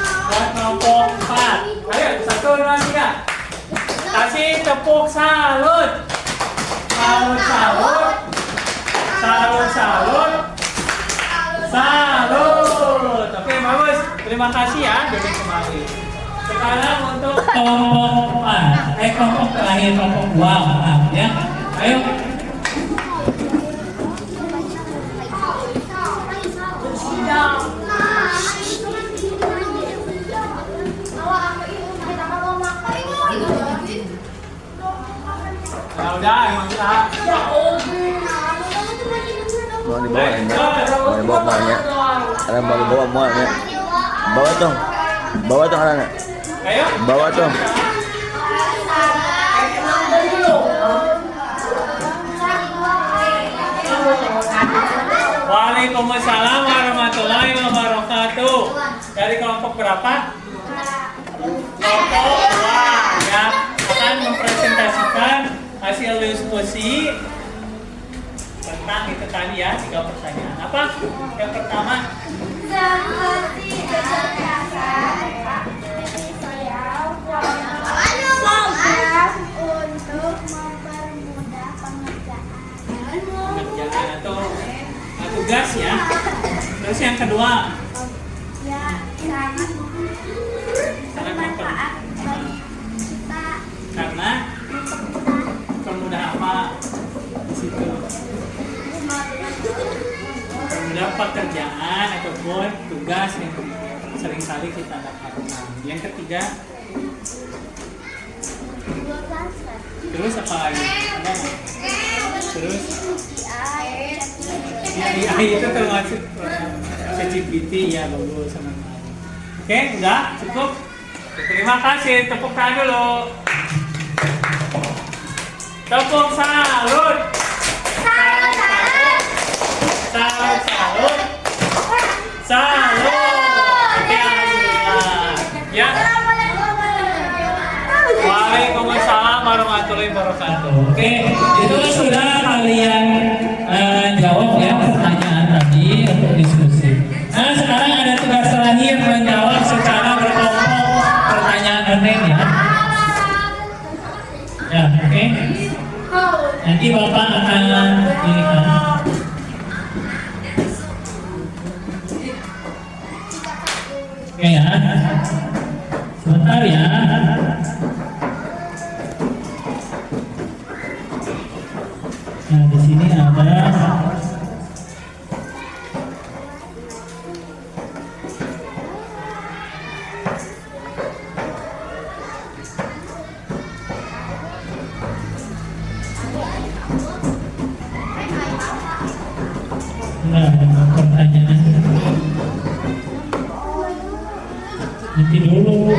Buat kelompok 4. Ayo, 1, 2, 3. Kasih tepuk salut. Salut. Oke, bagus. Terima kasih ya dari kemarin. Sekarang untuk kelompok 4. Kelompok terakhir, kelompok 2, maaf ya. Ayo. Nah, udah emang tak. Mau dibawa ini. Mau dibawa mualnya. Ada mau dibawa mualnya. Bawa tuh anak. Ayo. Bawa tuh. Waalaikumsalam warahmatullahi wabarakatuh. Dari kelompok berapa? Kelompok 2 ya, akan mempresentasikan hasil diskusi tentang itu tadi ya, 3 pertanyaan. Apa? Yang pertama, Seperti kecerdasan artifisial untuk mempermudah pekerjaan atau tugas ya. Terus yang kedua, ya sangat bermanfaat bagi kita karena permudah apa di situ? Permudah pekerjaan ataupun tugas yang seringkali kita dapatkan. Yang ketiga, terus apa lagi? Ada nggak? Terus AI itu termasuk ChatGPT ya, bagus sama. Oke, udah cukup. Terima kasih, tepuk tangan dulu. Tepuk salut. Salut. Oke, alhamdulillah. Ya. Waalaikumsalam warahmatullahi wabarakatuh. Oke, itu sudah kalian jawab ya pertanyaan tadi untuk diskusi. Nah, sekarang ada tugas selanjutnya. Nah, ada pertanyaan. Nanti dulu.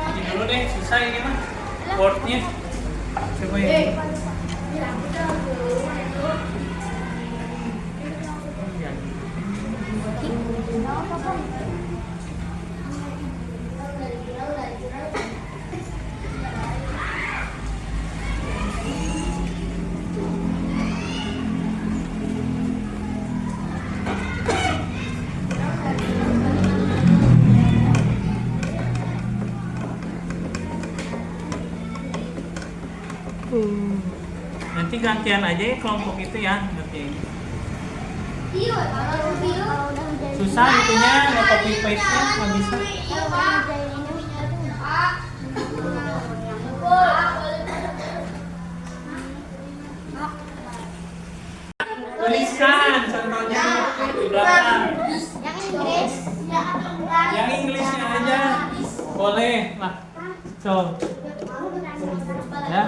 Ini dulu deh, susah ini mah. Wordnya. Coba ini. Nanti gantian aja ya kelompok itu ya, nanti. Susah itunya, copy paste-nya nggak bisa. Tuliskan contohnya di belakang. Yang Inggrisnya aja boleh lah. So, ya.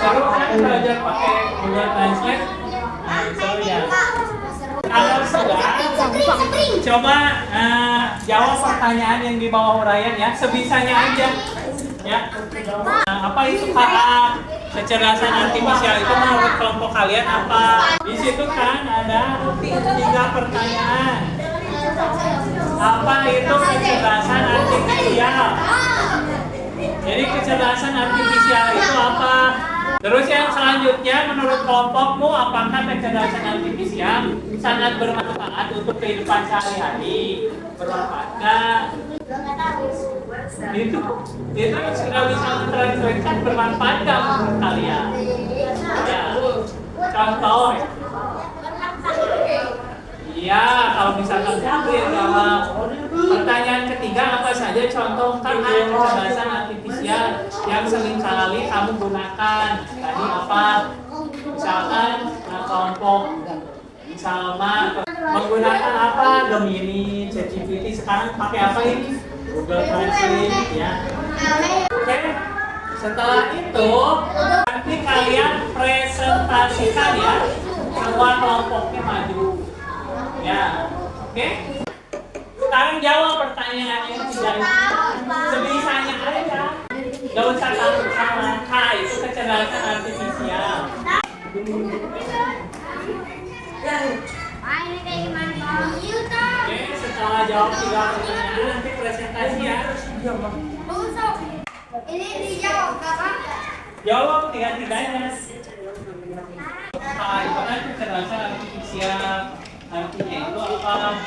Seru kan belajar pakai Google Translate? Nah, seru ya. Kalau sudah, coba jawab pertanyaan yang di bawah uraian ya, sebisanya aja. Ya. Apa itu KA? Kecerdasan artifisial itu menurut kelompok kalian apa? Di situ kan ada 3 pertanyaan. Apa itu kecerdasan artifisial? Jadi kecerdasan artifisial itu apa? Terus yang selanjutnya, menurut kelompokmu apakah kecerdasan artifisial sangat bermanfaat untuk kehidupan sehari-hari? Bermanfaat nggak? Itu sudah bisa mentranslasikan bermanfaat nggak menurut kalian? Ya, contoh. Iya, kalau misalkan Gabriel jawab. Pertanyaan ketiga, apa saja contoh kecerdasan artifisial yang sering kali kamu gunakan? Tadi apa? Misalkan kelompok Salma menggunakan apa? Gemini, ChatGPT. Sekarang pakai apa ini? Google Translate ya. Oke. Setelah itu nanti kalian presentasikan ya. Semua kelompoknya maju. Ya. Oke. Sekarang jawab pertanyaan yang tidak sebisanya aja. Gak usah takut sama itu kecerdasan artifisial. Oke, setelah jawab 3 pertanyaan nanti presentasi ya. Ini dijawab kakak. Jawab 3-tiganya. Itu kan kecerdasan artifisial. Artinya itu apa?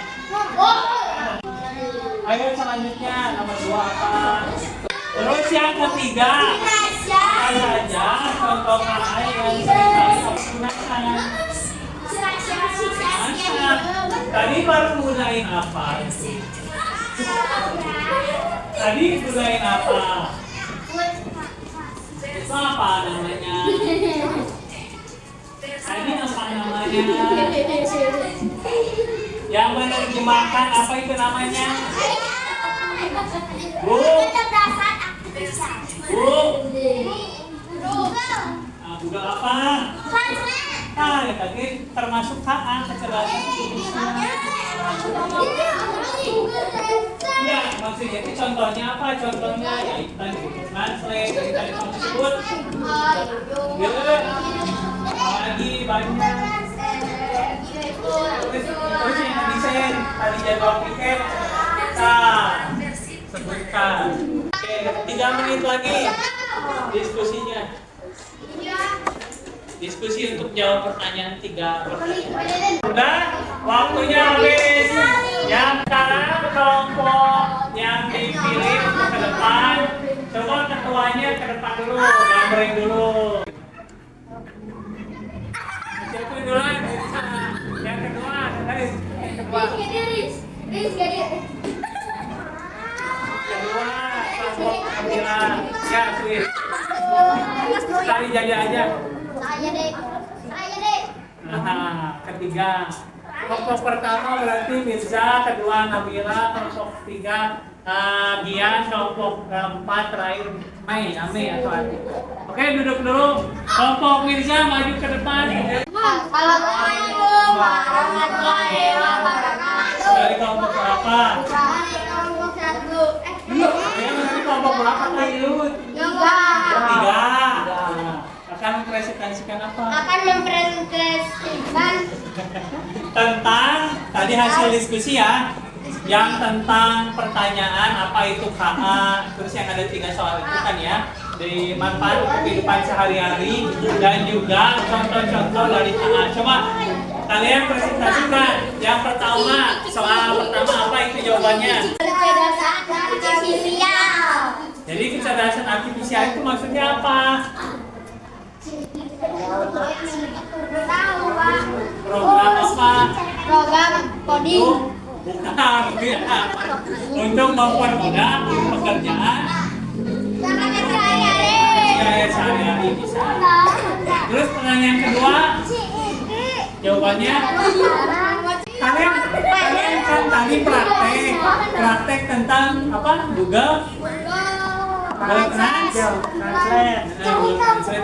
Ayo selanjutnya nomor 2 apa? Terus yang ketiga, apa saja contoh kata yang sering kali kamu gunakan? Tadi baru gunain apa? Tadi gunain apa? Itu apa namanya? Tadi apa namanya? Yang menerjemahkan apa itu namanya? Bu? Bu. Google apa? Ya tadi termasuk KA, kecerdasan artifisial. Iya, maksudnya itu contohnya apa? Contohnya ya itu tadi Google Translate, dari tadi kamu sebut. Lagi banyak. Terus yang desain tadi jadwal tiket. Sebutkan. Oke, 3 menit lagi diskusinya. Diskusi untuk jawab pertanyaan 3 pertanyaan. Udah, waktunya habis. Yang sekarang kelompok yang dipilih untuk ke depan. Coba ketuanya ke depan dulu, gambarin dulu. Siapa duluan? Yang kedua, guys. Kedua, kelompok Kamila. Ya, Sweet. Sekali jadi aja. Nah, ketiga. Kelompok pertama berarti Mirza, kedua Nabila, kelompok ketiga Gian, kelompok keempat terakhir Mei, Ame atau Ati. Oke, duduk dulu. Kelompok Mirza maju ke depan. Assalamualaikum warahmatullahi wabarakatuh. Dari kelompok berapa? Kelompok 1. Dari kelompok berapa Kayut? 3. Akan mempresentasikan apa? Akan mempresentasikan Tentang tadi hasil diskusi ya, yang tentang pertanyaan apa itu KA, terus yang ada 3 soal itu kan ya, dari manfaat untuk kehidupan sehari-hari dan juga contoh-contoh dari KA. Coba kalian presentasikan. Yang pertama, soal pertama apa itu jawabannya? kecerdasan artifisial. Jadi kecerdasan artifisial itu maksudnya apa? Tahu, Pak. Program apa? Program coding. Bukan, untuk mempermudah pekerjaan sehari-hari bisa. Terus pertanyaan kedua, jawabannya kalian kan tadi praktek tentang apa? Google Translate. Translate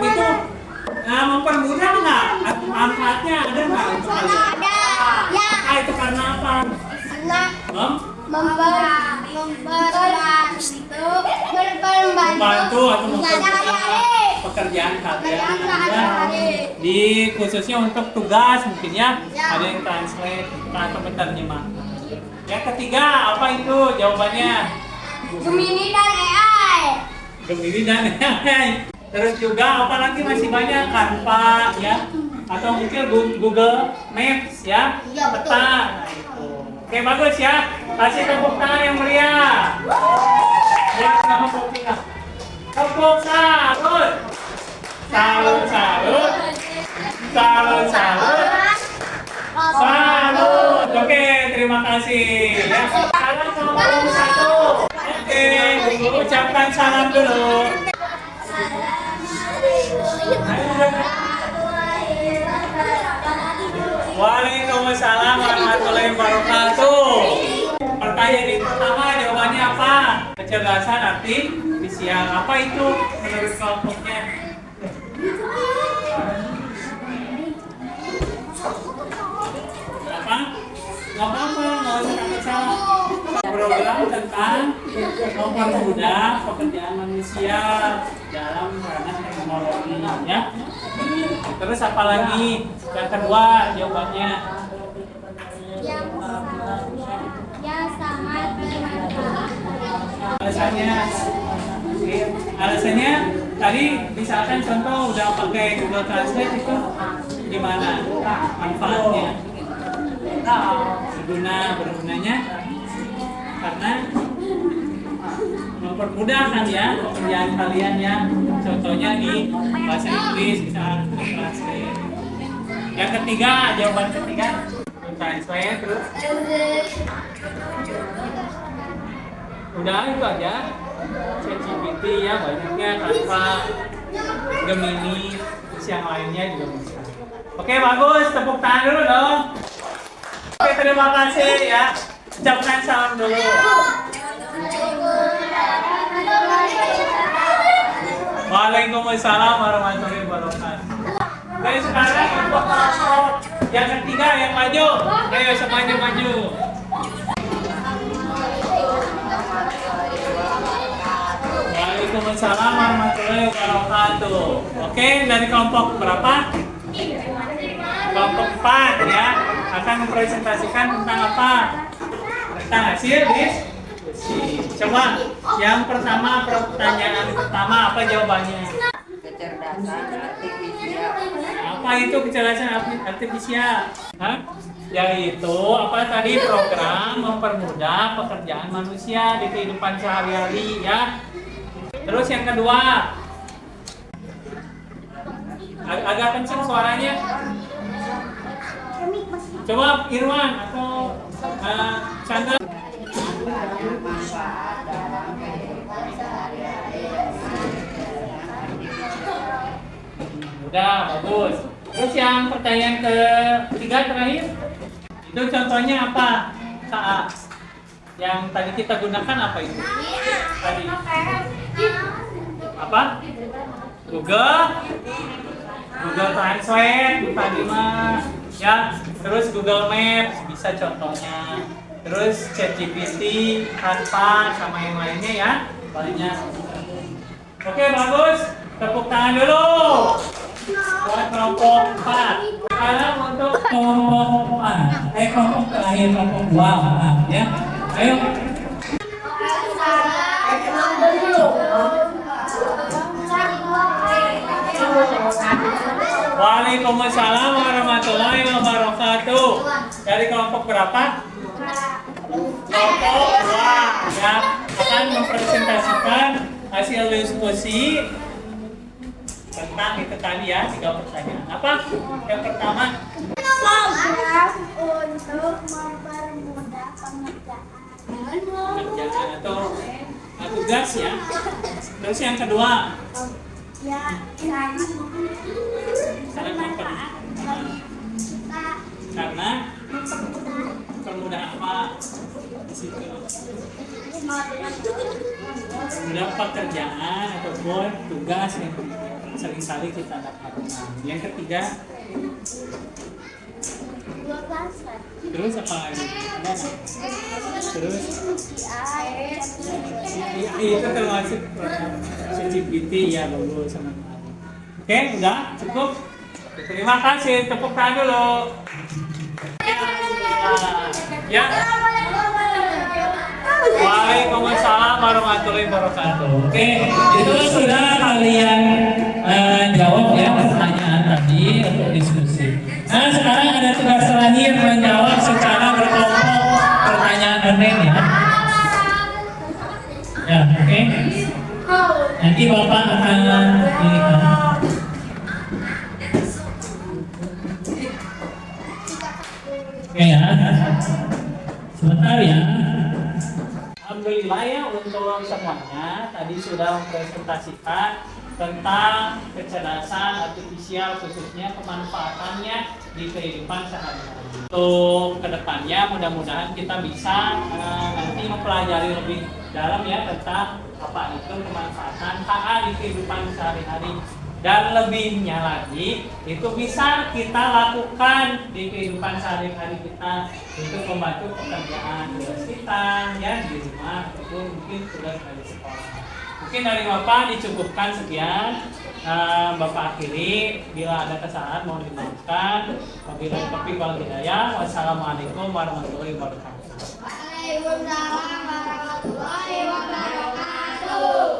itu mempermudah nggak? Manfaatnya ada nggak untuk kalian? Ya, Itu karena apa? Membantu atau mempermudah pekerjaan kalian ya. Di khususnya untuk tugas mungkin ya, ada yang translate atau menerjemah. Yang ketiga apa itu jawabannya? Gemini dan AI. Gemini dan AI. Terus juga apalagi masih banyak Canva ya, atau mungkin Google Maps ya, peta. Nah, itu. Oke, bagus ya. Kasih tepuk tangan yang meriah. Buat nama Popina. Tepuk salut. Salut, salut. Salut, salut. Salut. Oke, terima kasih. Ya, salam nomor 1. Oke, ucapkan salam dulu. Waalaikumsalam warahmatullahi wabarakatuh. Pertanyaan yang pertama jawabannya apa? Kecerdasan artifisial. Apa itu menurut kelompoknya? Apa? Nggak apa-apa, nggak usah takut salah. Program tentang mempermudah pekerjaan manusia dalam ranah teknologi ya. Terus apa lagi? Yang kedua jawabannya Yang sangat bermanfaat. alasannya tadi misalkan contoh udah pakai Google Translate itu gimana manfaatnya? Bergunanya karena mempermudah kan ya pekerjaan kalian ya. Contohnya di bahasa Inggris bisa translate. Yang ketiga, jawaban ketiga translate terus. Udah itu aja. ChatGPT ya banyaknya, Canva, Gemini, terus yang lainnya juga bisa. Oke, bagus, tepuk tangan dulu dong. Oke, terima kasih ya. Ucapkan salam dulu. Waalaikumsalam warahmatullahi wabarakatuh. Oke, sekarang untuk kelompok yang ketiga yang maju. Ayo semuanya maju. Waalaikumsalam warahmatullahi wabarakatuh. Oke, dari kelompok berapa? Kelompok 4 ya. Akan mempresentasikan tentang apa? Tentang hasil diskusi. Coba yang pertama, pertanyaan pertama apa jawabannya? Kecerdasan artifisial. Apa itu kecerdasan artifisial? Hah? Yaitu apa tadi, program mempermudah pekerjaan manusia di kehidupan sehari-hari ya. Terus yang kedua, agak kencang suaranya. Coba Irwan atau Chandra. Udah, bagus. Terus yang pertanyaan ketiga terakhir, itu contohnya apa? Saat yang tadi kita gunakan apa itu? Tadi apa? Google Translate tadi mah ya. Terus Google Maps bisa contohnya. Terus ChatGPT, Canva sama yang lainnya ya, banyak. Oke, bagus. Tepuk tangan dulu buat kelompok 4. Sekarang untuk kelompok 4, kelompok terakhir, kelompok 2 ya. Ayo. Waalaikumsalam warahmatullahi wabarakatuh. Dari kelompok berapa? Kelompok 2 ya, akan mempresentasikan hasil diskusi tentang itu tadi ya, 3 pertanyaan. Apa? Yang pertama, Program untuk mempermudah pekerjaan atau tugas ya. Terus yang kedua, karena mempermudah apa? Di situ. Mempermudah pekerjaan ataupun tugas yang sering-kali kita dapatkan. Yang ketiga, terus apa lagi? Terus itu termasuk ChatGPT ya, bagus sama. Oke, udah cukup. Terima kasih, tepuk tangan dulu. Ya. Waalaikumsalam warahmatullahi wabarakatuh. Oke, itu sudah kalian jawab ya pertanyaan tadi untuk diskusi. Nah, sekarang ada tugas terakhir menjawab secara berkelompok pertanyaan online ya. Ya, oke. Nanti Bapak akan berikan. Oke ya. Sebentar ya. Alhamdulillah ya untuk semuanya tadi sudah mempresentasikan tentang kecerdasan artifisial, khususnya kemanfaatannya di kehidupan sehari-hari. Untuk kedepannya mudah-mudahan kita bisa nanti mempelajari lebih dalam ya tentang apa itu kemanfaatan AI di kehidupan sehari-hari, dan lebihnya lagi itu bisa kita lakukan di kehidupan sehari-hari kita untuk membantu pekerjaan tugas kita ya di rumah ataupun mungkin tugas dari sekolah. Mungkin dari Bapak dicukupkan sekian. Bapak akhiri, bila ada kesalahan mohon dimaafkan. Wabillahi taufiq wal hidayah. Wassalamualaikum warahmatullahi wabarakatuh. Waalaikumsalam warahmatullahi wabarakatuh.